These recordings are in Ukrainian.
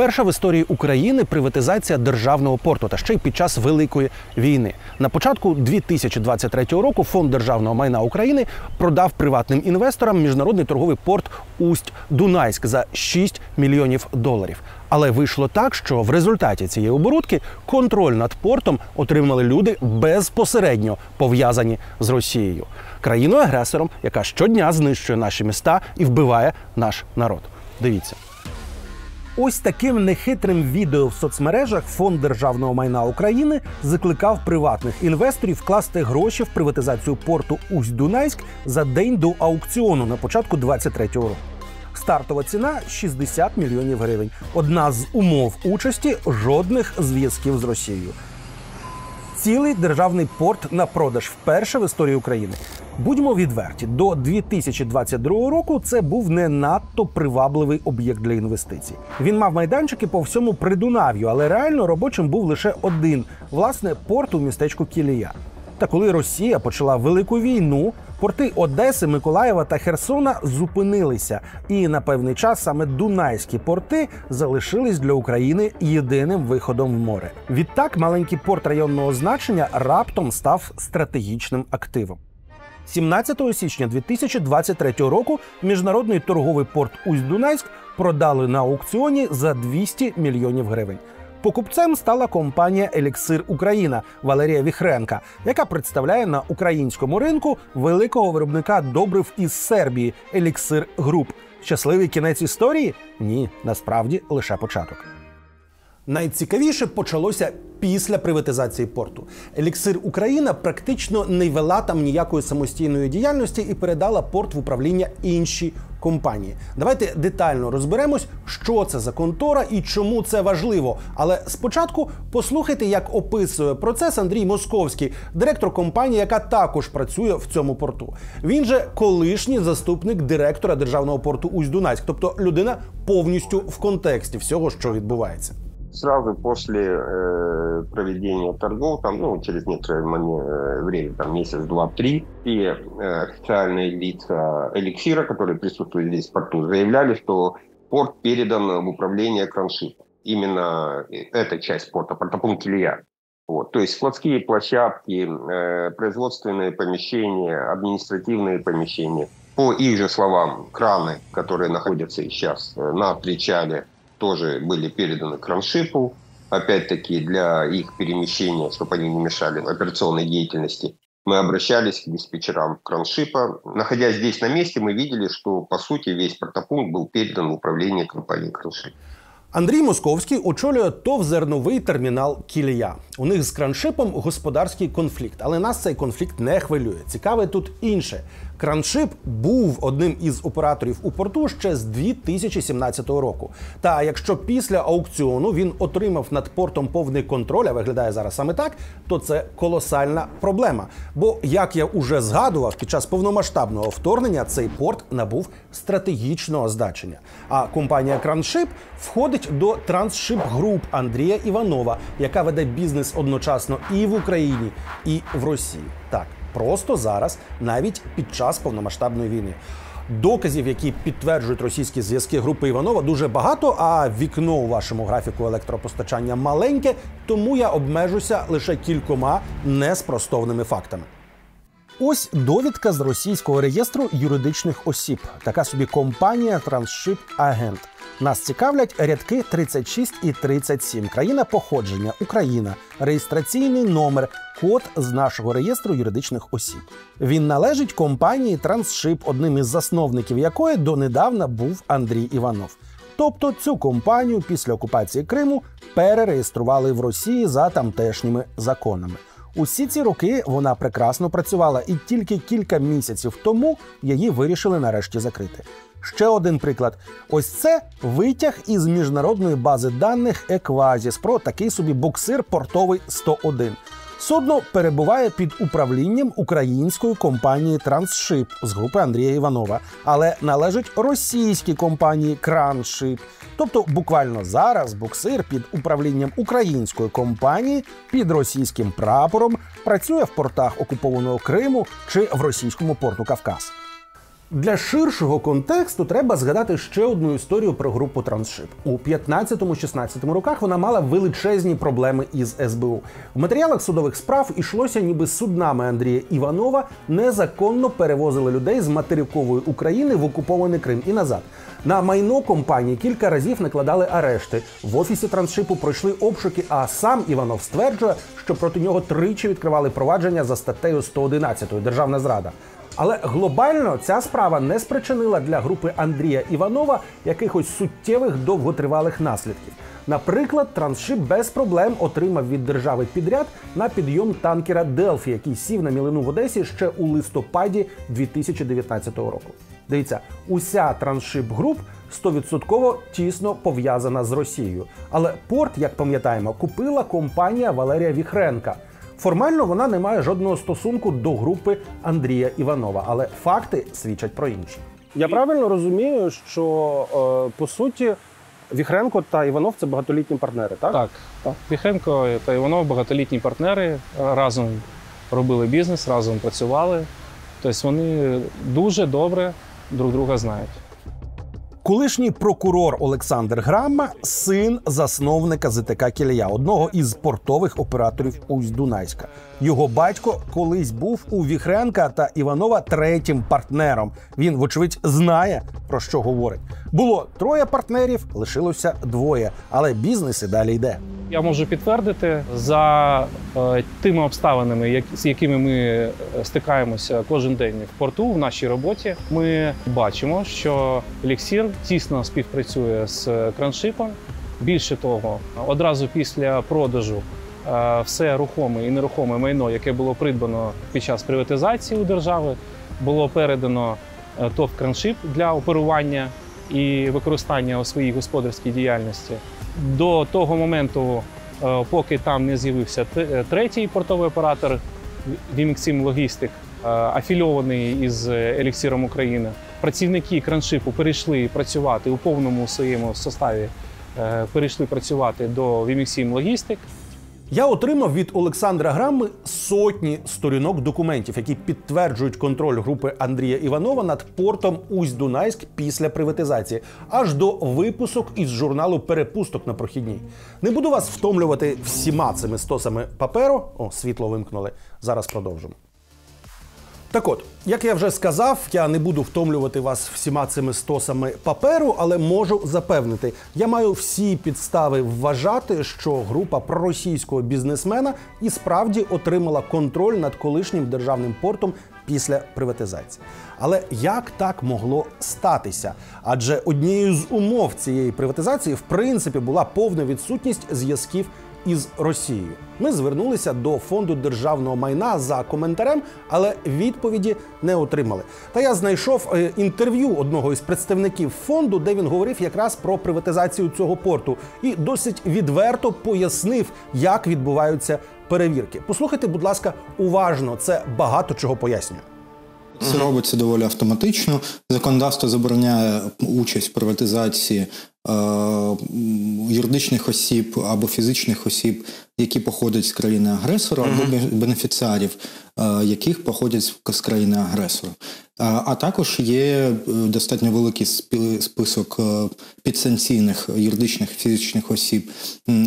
Перша в історії України приватизація державного порту, та ще й під час Великої війни. На початку 2023 року Фонд державного майна України продав приватним інвесторам міжнародний торговий порт Усть-Дунайськ за $6 мільйонів. Але вийшло так, що в результаті цієї оборудки контроль над портом отримали люди безпосередньо пов'язані з Росією. Країною-агресором, яка щодня знищує наші міста і вбиває наш народ. Дивіться. Ось таким нехитрим відео в соцмережах Фонд державного майна України закликав приватних інвесторів вкласти гроші в приватизацію порту Усть-Дунайськ за день до аукціону на початку 2023 року. Стартова ціна – $60 мільйонів. Одна з умов участі – жодних зв'язків з Росією. Цілий державний порт на продаж вперше в історії України. Будьмо відверті, до 2022 року це був не надто привабливий об'єкт для інвестицій. Він мав майданчики по всьому Придунав'ю, але реально робочим був лише один – власне, порт у містечку Кілія. Та коли Росія почала Велику війну, порти Одеси, Миколаєва та Херсона зупинилися. І на певний час саме Дунайські порти залишились для України єдиним виходом в море. Відтак маленький порт районного значення раптом став стратегічним активом. 17 січня 2023 року міжнародний торговий порт Усть-Дунайськ продали на аукціоні за $200 мільйонів. Покупцем стала компанія «Еліксир Україна» Валерія Віхренка, яка представляє на українському ринку великого виробника добрив із Сербії «Еліксир Груп». Щасливий кінець історії? Ні, насправді лише початок. Найцікавіше почалося після приватизації порту. «Еліксир Україна» практично не вела там ніякої самостійної діяльності і передала порт в управління іншій компанії. Давайте детально розберемось, що це за контора і чому це важливо. Але спочатку послухайте, як описує процес Андрій Московський, директор компанії, яка також працює в цьому порту. Він же колишній заступник директора державного порту Усть-Дунайськ, тобто людина повністю в контексті всього, що відбувається. Сразу после проведения торгов, через некоторое время, месяц, два, три, все официальные лица «Эликсира», которые присутствуют здесь в порту, заявляли, что порт передан в управление Кроншип. Именно эта часть порта, портопункт Килия. То есть складские площадки, производственные помещения, административные помещения. По их же словам, краны, которые находятся сейчас на причале, тоже были переданы Кроншипу, опять-таки для их перемещения, чтобы они не мешали операционной деятельности. Мы обращались к диспетчерам Кроншипа. Находясь здесь на месте, мы видели, что, по сути, весь портопункт был передан в управление компании Кроншип. Андрій Московський очолює ТОВ «Зерновий термінал Кілія». У них з Кроншипом господарський конфлікт, але нас цей конфлікт не хвилює. Цікаве тут інше. Кроншип був одним із операторів у порту ще з 2017 року. Та якщо після аукціону він отримав над портом повний контроль, а виглядає зараз саме так, то це колосальна проблема. Бо, як я уже згадував, під час повномасштабного вторгнення цей порт набув стратегічного значення. А компанія Кроншип входить до Трансшип Груп Андрія Іванова, яка веде бізнес одночасно і в Україні, і в Росії. Так, просто зараз, навіть під час повномасштабної війни. Доказів, які підтверджують російські зв'язки групи Іванова, дуже багато, а вікно у вашому графіку електропостачання маленьке, тому я обмежуся лише кількома неспростовними фактами. Ось довідка з російського реєстру юридичних осіб. Така собі компанія «Трансшип Агент». Нас цікавлять рядки 36 і 37. Країна походження – Україна. Реєстраційний номер – код з нашого реєстру юридичних осіб. Він належить компанії «Трансшип», одним із засновників якої донедавна був Андрій Іванов. Тобто цю компанію після окупації Криму перереєстрували в Росії за тамтешніми законами. Усі ці роки вона прекрасно працювала, і тільки кілька місяців тому її вирішили нарешті закрити. Ще один приклад. Ось це витяг із міжнародної бази даних «Еквазіс» про такий собі буксир портовий 101. Судно перебуває під управлінням української компанії «Трансшип» з групи Андрія Іванова, але належить російській компанії «Кроншип». Тобто буквально зараз буксир під управлінням української компанії під російським прапором працює в портах окупованого Криму чи в російському порту Кавказ. Для ширшого контексту треба згадати ще одну історію про групу Трансшип. У 15-16 роках вона мала величезні проблеми із СБУ. В матеріалах судових справ ішлося, ніби суднами Андрія Іванова незаконно перевозили людей з материкової України в окупований Крим і назад. На майно компанії кілька разів накладали арешти. В офісі Трансшипу пройшли обшуки, а сам Іванов стверджує, що проти нього тричі відкривали провадження за статтею 111 «Державна зрада». Але глобально ця справа не спричинила для групи Андрія Іванова якихось суттєвих довготривалих наслідків. Наприклад, Трансшип без проблем отримав від держави підряд на підйом танкера «Делфі», який сів на мілину в Одесі ще у листопаді 2019 року. Дивіться, уся Трансшип Груп 100% тісно пов'язана з Росією. Але порт, як пам'ятаємо, купила компанія Валерія Віхренка. Формально вона не має жодного стосунку до групи Андрія Іванова, але факти свідчать про інше. Я правильно розумію, що, по суті, Віхренко та Іванов – це багатолітні партнери, так? Так. Віхренко та Іванов – багатолітні партнери, разом робили бізнес, разом працювали. Тобто вони дуже добре друг друга знають. Колишній прокурор Олександр Грамма – син засновника ЗТК «Кілія», одного із портових операторів Усть-Дунайська. Його батько колись був у Віхренка та Іванова третім партнером. Він, вочевидь, знає, про що говорить. Було 3 партнерів, лишилося 2, але бізнес і далі йде. Я можу підтвердити, за тими обставинами, з якими ми стикаємося кожен день в порту, в нашій роботі, ми бачимо, що Еліксір тісно співпрацює з Кроншипом. Більше того, одразу після продажу все рухоме і нерухоме майно, яке було придбано під час приватизації у держави, було передано ТОВ «Кроншип» для оперування і використання у своїй господарській діяльності. До того моменту, поки там не з'явився третій портовий оператор Vimexim Logistic, афільований із Еліксиром України, працівники Кроншипу перейшли працювати у повному своєму составі, перейшли працювати до Vimexim Logistic. Я отримав від Олександра Грамми сотні сторінок документів, які підтверджують контроль групи Андрія Іванова над портом Усть-Дунайськ після приватизації, аж до випусок із журналу «Перепусток» на прохідній. Не буду вас втомлювати всіма цими стосами паперу. О, світло вимкнули. Зараз продовжимо. Так от, як я вже сказав, я не буду втомлювати вас всіма цими стосами паперу, але можу запевнити, я маю всі підстави вважати, що група проросійського бізнесмена і справді отримала контроль над колишнім державним портом після приватизації. Але як так могло статися? Адже однією з умов цієї приватизації, в принципі, була повна відсутність зв'язків із Росією. Ми звернулися до Фонду державного майна за коментарем, але відповіді не отримали. Та я знайшов інтерв'ю одного із представників фонду, де він говорив якраз про приватизацію цього порту і досить відверто пояснив, як відбуваються перевірки. Послухайте, будь ласка, уважно, це багато чого пояснює. Це робиться доволі автоматично. Законодавство забороняє участь в приватизації юридичних осіб або фізичних осіб, які походять з країни-агресора, або бенефіціарів, яких походять з країни-агресора. А також є достатньо великий список підсанкційних юридичних фізичних осіб,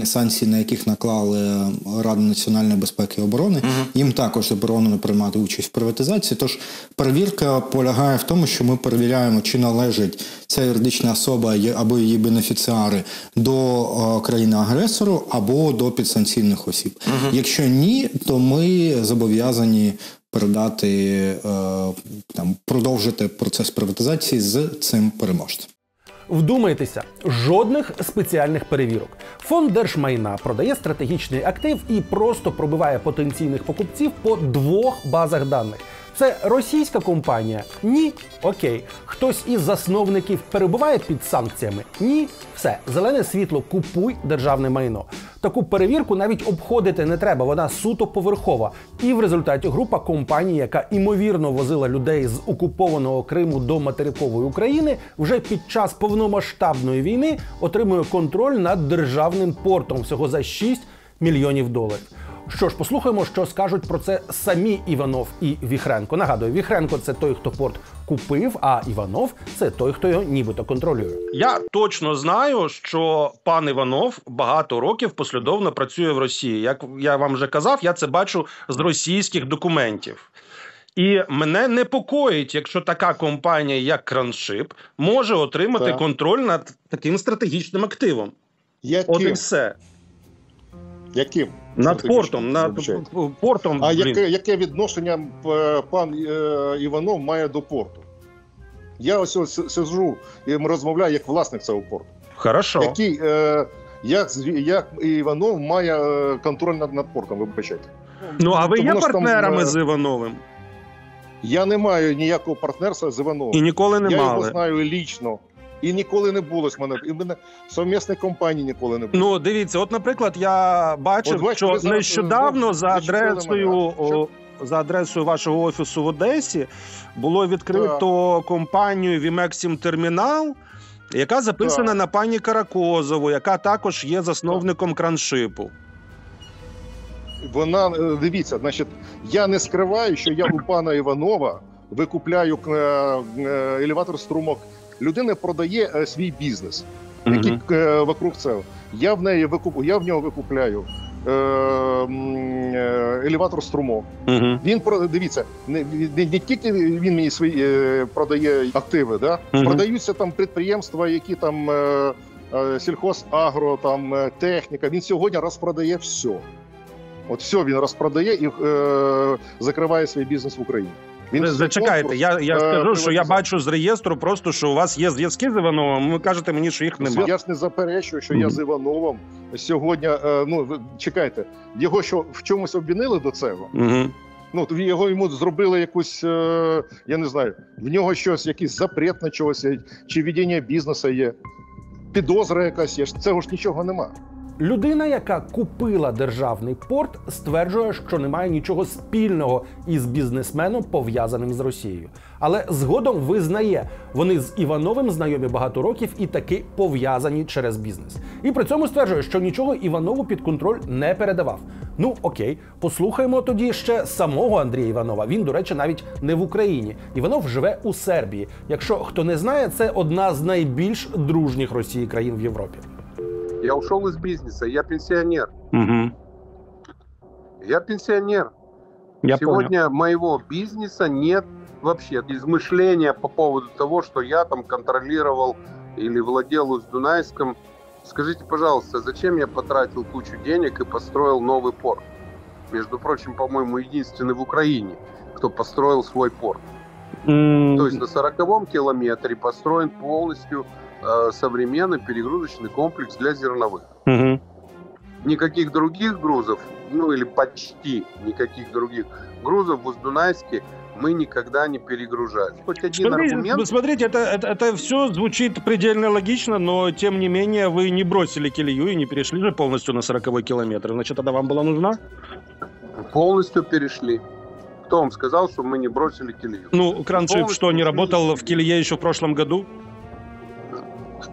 санкції на яких наклали Рада національної безпеки і оборони. Їм також заборонено приймати участь в приватизації. Тож перевірка полягає в тому, що ми перевіряємо, чи належить ця юридична особа або її бенефіціари до країни-агресору або до підсанкційних осіб. Якщо ні, то ми зобов'язані передати, продовжити процес приватизації з цим переможцем. Вдумайтеся, жодних спеціальних перевірок. Фонд держмайна продає стратегічний актив і просто пробиває потенційних покупців по 2 базах даних. Це російська компанія? Ні? Окей. Хтось із засновників перебуває під санкціями? Ні? Все. Зелене світло, купуй державне майно. Таку перевірку навіть обходити не треба, вона суто поверхова. І в результаті група компаній, яка імовірно возила людей з окупованого Криму до материкової України, вже під час повномасштабної війни отримує контроль над державним портом всього за $6 мільйонів. Що ж, послухаємо, що скажуть про це самі Іванов і Віхренко. Нагадую, Віхренко – це той, хто порт купив, а Іванов – це той, хто його нібито контролює. Я точно знаю, що пан Іванов багато років послідовно працює в Росії. Як я вам вже казав, я це бачу з російських документів. І мене непокоїть, якщо така компанія, як Кроншип, може отримати контроль над таким стратегічним активом. Яким? От і все. Яким? Над портом. Портом. А яке відношення пан Іванов має до порту? Я ось сиджу і розмовляю як власник цього порту. Хорошо. Як Іванов має контроль над портом, вибачайте. Ну, а ви є партнерами з Івановим? Я не маю ніякого партнерства з Івановим. І ніколи не мали? Я його знаю лічно. І ніколи не було з мене. І в мене совмісної компанії ніколи не було. Ну, дивіться, от, наприклад, я бачив, що нещодавно за адресою вашого офісу в Одесі було відкрито компанію Вімексім Термінал, яка записана на пані Каракозову, яка також є засновником Кроншипу. Вона, дивіться, значить, я не скриваю, що я у пана Іванова викупляю елеватор струмок. Людина продає свій бізнес, який вокруг цього. Я в нього викупляю елеватор струмок. Він дивіться, не тільки він мені продає активи, да? Продаються там підприємства, які там сільхозагро, там техніка. Він сьогодні розпродає все. От все він розпродає і закриває свій бізнес в Україні. Зачекайте, я скажу, що я бачу з реєстру просто, що у вас є зв'язки з Івановим, ви кажете мені, що їх немає. Я ж не заперечую, що я з Івановим сьогодні, чекайте, його що в чомусь обвинили до цього? Ну, йому зробили якусь, я не знаю, в нього щось, якийсь запрет на чогось, чи ведення бізнесу є, підозра якась є, цього ж нічого нема. Людина, яка купила державний порт, стверджує, що немає нічого спільного із бізнесменом, пов'язаним з Росією. Але згодом визнає, вони з Івановим знайомі багато років і таки пов'язані через бізнес. І при цьому стверджує, що нічого Іванову під контроль не передавав. Ну окей, послухаємо тоді ще самого Андрія Іванова. Він, до речі, навіть не в Україні. Іванов живе у Сербії. Якщо хто не знає, це одна з найбільш дружніх Росії країн в Європі. Я ушел из бизнеса, я пенсионер. Угу. Я пенсионер. Я Сегодня понял. моего бизнеса нет вообще. Измышления по поводу того, что я там контролировал или владел Усть-Дунайском. Скажите, пожалуйста, зачем я потратил кучу денег и построил новый порт? Между прочим, по-моему, единственный в Украине, кто построил свой порт. То есть на 40-м километре построен полностью современный перегрузочный комплекс для зерновых. Никаких других грузов, ну или почти никаких других грузов в Усть-Дунайске мы никогда не перегружали. Хоть один аргумент... Смотрите, это все звучит предельно логично, но тем не менее вы не бросили колею и не перешли же полностью на 40-й километр. Значит, тогда вам была нужна? Полностью перешли. Кто вам сказал, что мы не бросили колею? Ну, Кроншип что, не работал в колее еще в прошлом году? В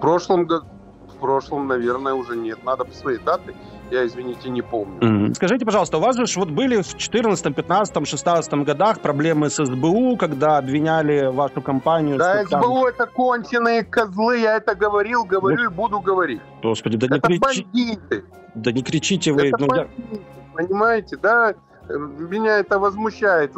прошлом, наверное, уже нет. Надо посмотреть даты. Я, извините, не помню. Скажите, пожалуйста, у вас же вот были в 2014, 15, 16 годах проблемы с СБУ, когда обвиняли вашу компанию? Да, СБУ это конченые козлы, я это говорил и буду говорить. Господи, да это не кричите. Бандиты. Да не кричите вы. Это бандиты, понимаете, да? Меня это возмущает.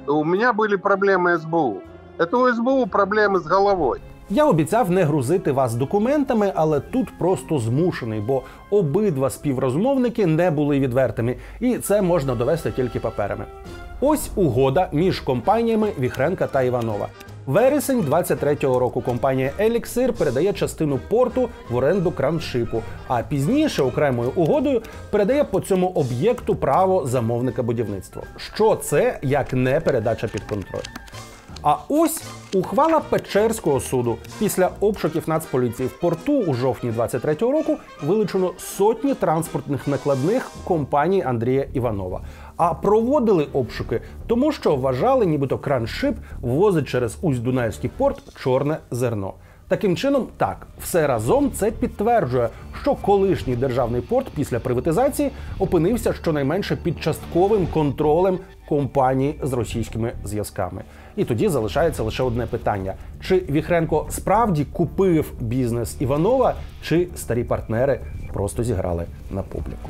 У меня были проблемы СБУ. Это у СБУ проблемы с головой. Я обіцяв не грузити вас документами, але тут просто змушений, бо обидва співрозмовники не були відвертими, і це можна довести тільки паперами. Ось угода між компаніями Віхренка та Іванова. Вересень 23-го року компанія «Еліксир» передає частину порту в оренду Кроншипу, а пізніше окремою угодою передає по цьому об'єкту право замовника будівництва. Що це, як не передача під контроль? А ось ухвала Печерського суду. Після обшуків Нацполіції в порту у жовтні 23-го року вилучено сотні транспортних накладних компанії Андрія Іванова. А проводили обшуки тому, що вважали, нібито Кроншип возить через Усть-Дунайський порт чорне зерно. Таким чином, так, все разом це підтверджує, що колишній державний порт після приватизації опинився щонайменше під частковим контролем компанії з російськими зв'язками. І тоді залишається лише одне питання: чи Віхренко справді купив бізнес Іванова, чи старі партнери просто зіграли на публіку?